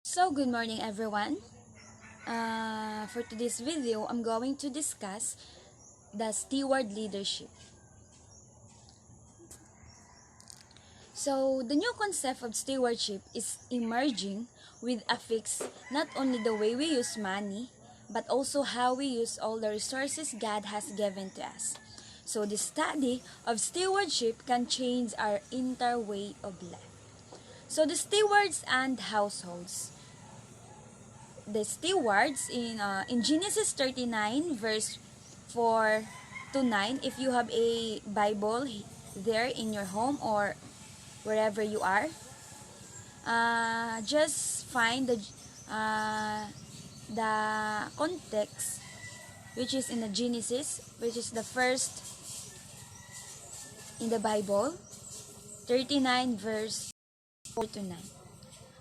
So, good morning everyone. For today's video, I'm going to discuss the steward leadership. So, the new concept of stewardship is emerging with affects not only the way we use money, but also how we use all the resources God has given to us. So, the study of stewardship can change our entire way of life. So, the stewards and households. The stewards in Genesis 39 verse 4 to 9, if you have a Bible there in your home or wherever you are, just find the context, which is in the Genesis, which is the first in the Bible, 39 verse 4 to 9.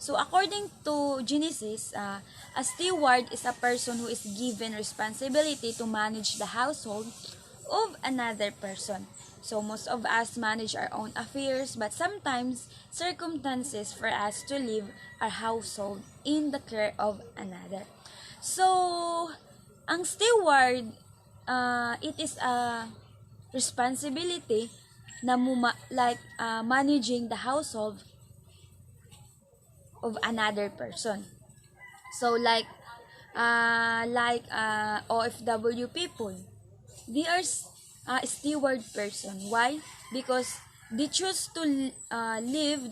So according to Genesis, a steward is a person who is given responsibility to manage the household of another person. So most of us manage our own affairs, but sometimes circumstances for us to leave our household in the care of another. So ang steward, it is a responsibility na managing the household of another person. So OFW people, they are a steward person. Why? Because they choose to leave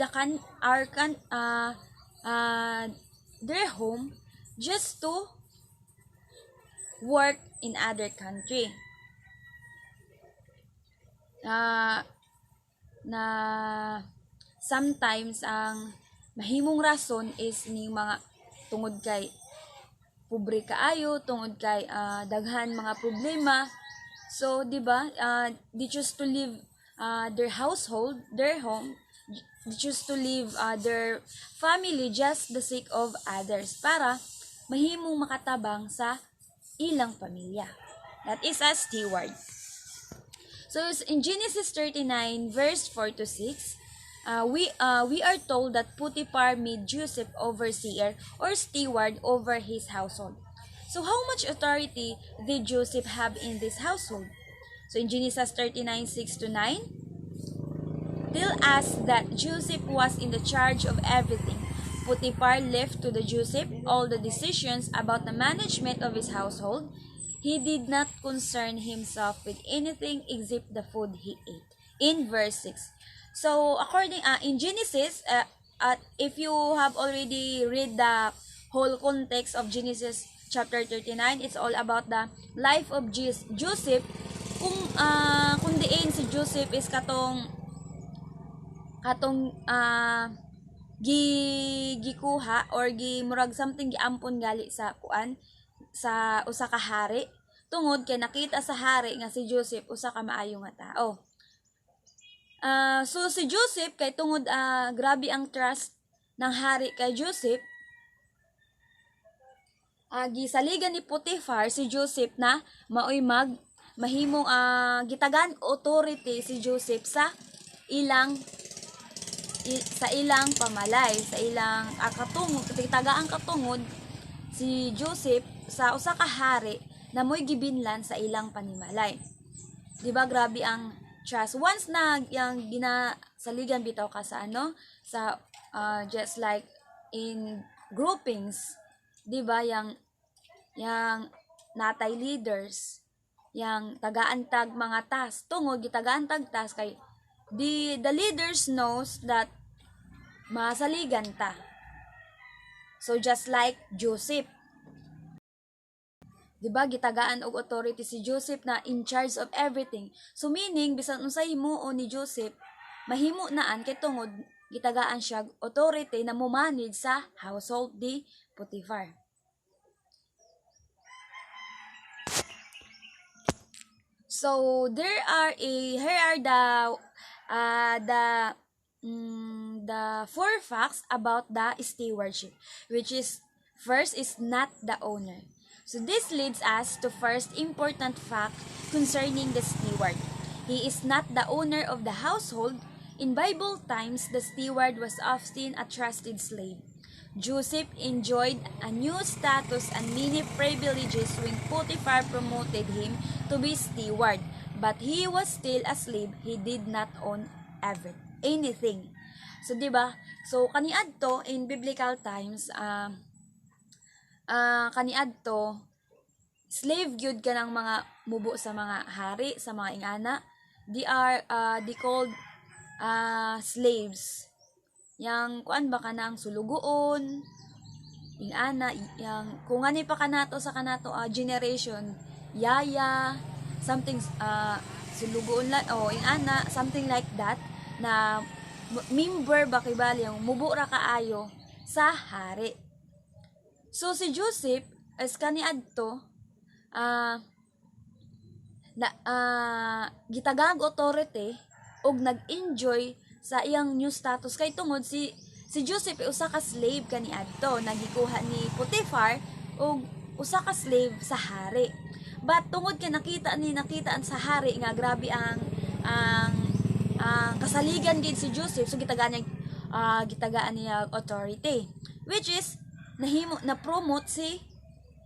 their home just to work in other country. Na sometimes ang mahimong rason is ning mga tungod kay pobre kaayo, tungod kay daghan mga problema. So, di ba, they choose to leave their household, their home, they choose to leave their family just the sake of others para mahimong makatabang sa ilang pamilya. That is a steward. So, in Genesis 39 verse 4 to 6, we are told that Potiphar made Joseph overseer or steward over his household. So how much authority did Joseph have in this household? So in Genesis 39, 6 to 9, tell us that Joseph was in the charge of everything. Potiphar left to the Joseph all the decisions about the management of his household. He did not concern himself with anything except the food he ate. In verse 6. So, according in Genesis, if you have already read the whole context of Genesis chapter 39, it's all about the life of Joseph. Kung diin si Joseph is katong gikuha or murag something giampon gali sa sa usa ka hari, tungod kay nakita sa hari nga si Joseph usa ka maayo nga tao. So si Joseph kay tungod grabe ang trust ng hari kay Joseph, gisaligan ni Potiphar si Joseph na maoy mahimong gitagan authority si Joseph sa ilang pamalay, sa ilang katungod, gitagaan katungod si Joseph sa usa ka hari na mo'y gibinlan sa ilang panimalay. Di ba grabe ang trust once na yang ginasaligan bitaw ka sa just like in groupings, di ba, yang natay leaders, yang tagaantag mga task, tungod gitagaantag task kay the leaders knows that masaligan ta. So just like Joseph, diba, gitagaan og authority si Joseph na in charge of everything. So meaning bisan unsay himuon ni Joseph, mahimo naan kay tungod gitagaan siya authority na mo-manage sa household ni Potiphar. So here are the four facts about the stewardship, which is first is not the owner. So this leads us to first important fact concerning the steward. He is not the owner of the household. In Bible times, the steward was often a trusted slave. Joseph enjoyed a new status and many privileges when Potiphar promoted him to be steward. But he was still a slave. He did not own anything. So, di ba? So, kaniadto in biblical times, kaniadto, slave gyud ka ng mga mubo sa mga hari, sa mga ingana. They called slaves. Yang kuan ba ka ng sulugoon, ingana, yang kung ani pa kanato sa kanato generation, yaya, something sulugoon la o ingana, something like that, na member ba kay bali yung mubo ra kaayo sa hari. So si Joseph as kaniadto gitagag authority og nag-enjoy sa iyang new status kay tungod si Joseph usa ka slave kaniadto, nagikuha ni Potiphar og usa ka slave sa hari. But tungod kay nakitaan sa hari nga grabe ang kasaligan gid si Joseph, so gitagaan niya authority, which is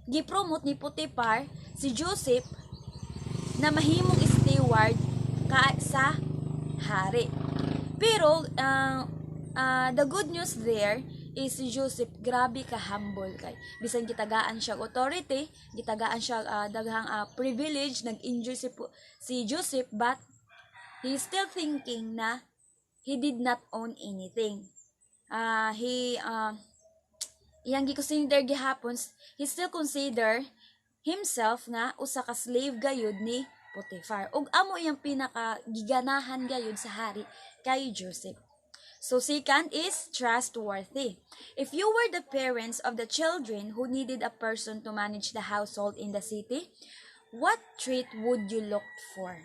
gipromote ni Potiphar si Joseph na mahimong steward sa hari. Pero the good news there is si Joseph grabe ka humble kay bisan gitagaan siya authority, gitagaan siya daghang privilege, nag-enjoy si Joseph, but he is still thinking na he did not own anything. Iyang gi-consider gihapon, he still consider himself nga usa ka slave gayud ni Potiphar. Ug amo iyang pinaka-giganahan gayud sa hari kay Joseph. So second is trustworthy. If you were the parents of the children who needed a person to manage the household in the city, what trait would you look for?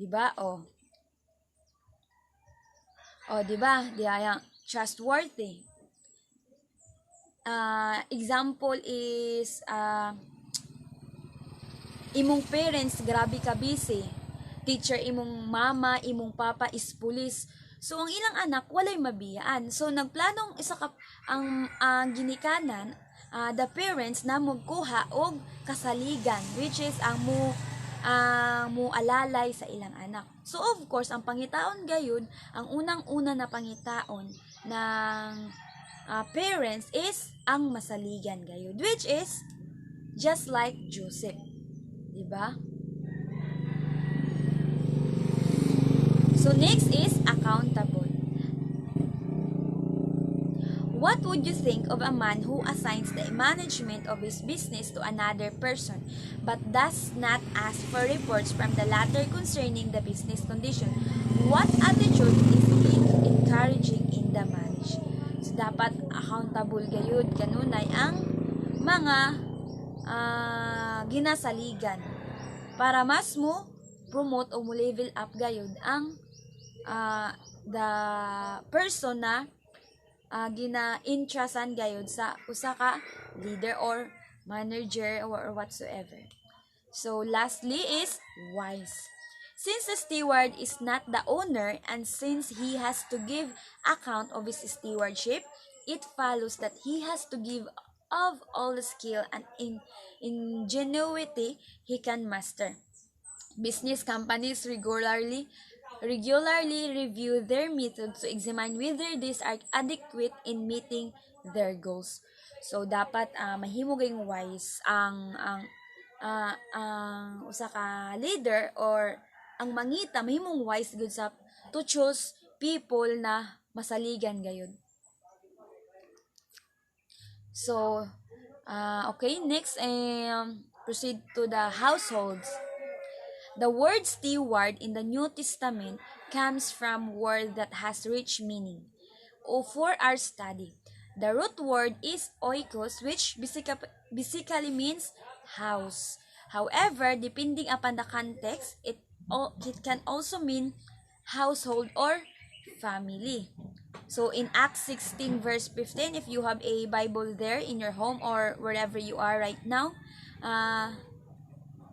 Diba? Diba? Diba? Trustworthy. Example is imong parents grabe ka busy. Teacher imong mama, imong papa is police. So ang ilang anak walay mabiyaan. So nagplanong ang ginikanan the parents na magkuha og kasaligan, which is ang alalay sa ilang anak. So of course ang pangitaon gayud, ang unang-una na pangitaon ng parents is ang masaligan gayud, which is just like Joseph. Diba? So next is accountable. What would you think of a man who assigns the management of his business to another person but does not ask for reports from the latter concerning the business condition? What attitude is he encouraging in the manage? So dapat accountable gayud kanunay ang mga ginasaligan para mas mo promote o mo level up gayud ang the person na gina-entrustan gayud sa usa ka leader or manager or whatsoever. So lastly is wise. Since the steward is not the owner and since he has to give account of his stewardship, it follows that he has to give of all the skill and ingenuity he can master. Business companies regularly review their methods to examine whether these are adequate in meeting their goals. So dapat mahimo gayong wise ang usa ka leader or ang mangita mahimong wise gud sa to choose people na masaligan gayud. So okay, next proceed to the households. The word steward in the New Testament comes from a word that has rich meaning. For our study, the root word is oikos, which basically means house. However, depending upon the context, it can also mean household or family. So in Acts 16 verse 15, if you have a Bible there in your home or wherever you are right now,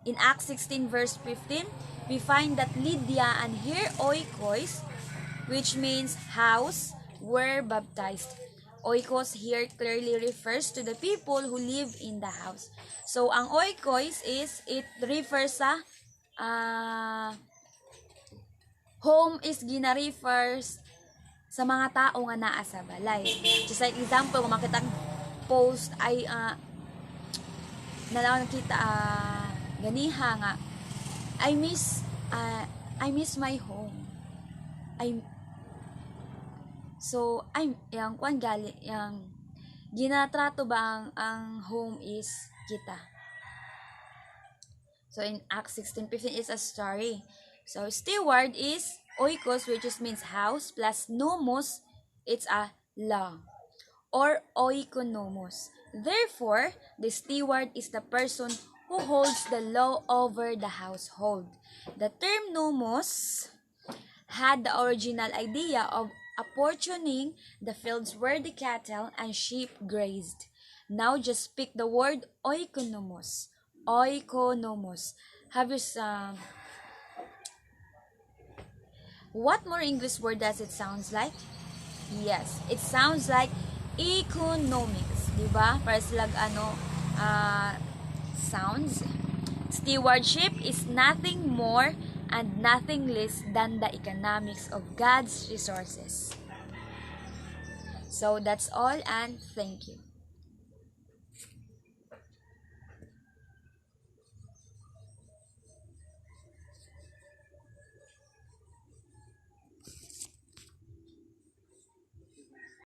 in Acts 16 verse 15, we find that Lydia and her oikos, which means house, were baptized. Oikos here clearly refers to the people who live in the house. So, ang oikos is, it refers sa home is gina-refers sa mga tao nga naa sa balay. Just like example, kung makita post ay nakita ganiha nga I miss my home. Yang kwan gali yang ginatrato ba ang home is kita. So in Acts 16:15 is a story. So steward is oikos, which is means house, plus nomos, it's a law, or oikonomos. Therefore, the steward is the person who holds the law over the household. The term nomos had the original idea of apportioning the fields where the cattle and sheep grazed. Now just pick the word oikonomos. Oikonomos. Have you what more English word does it sounds like? Yes, it sounds like economics, di ba? Para silang sounds. Stewardship is nothing more and nothing less than the economics of God's resources. So that's all, and thank you.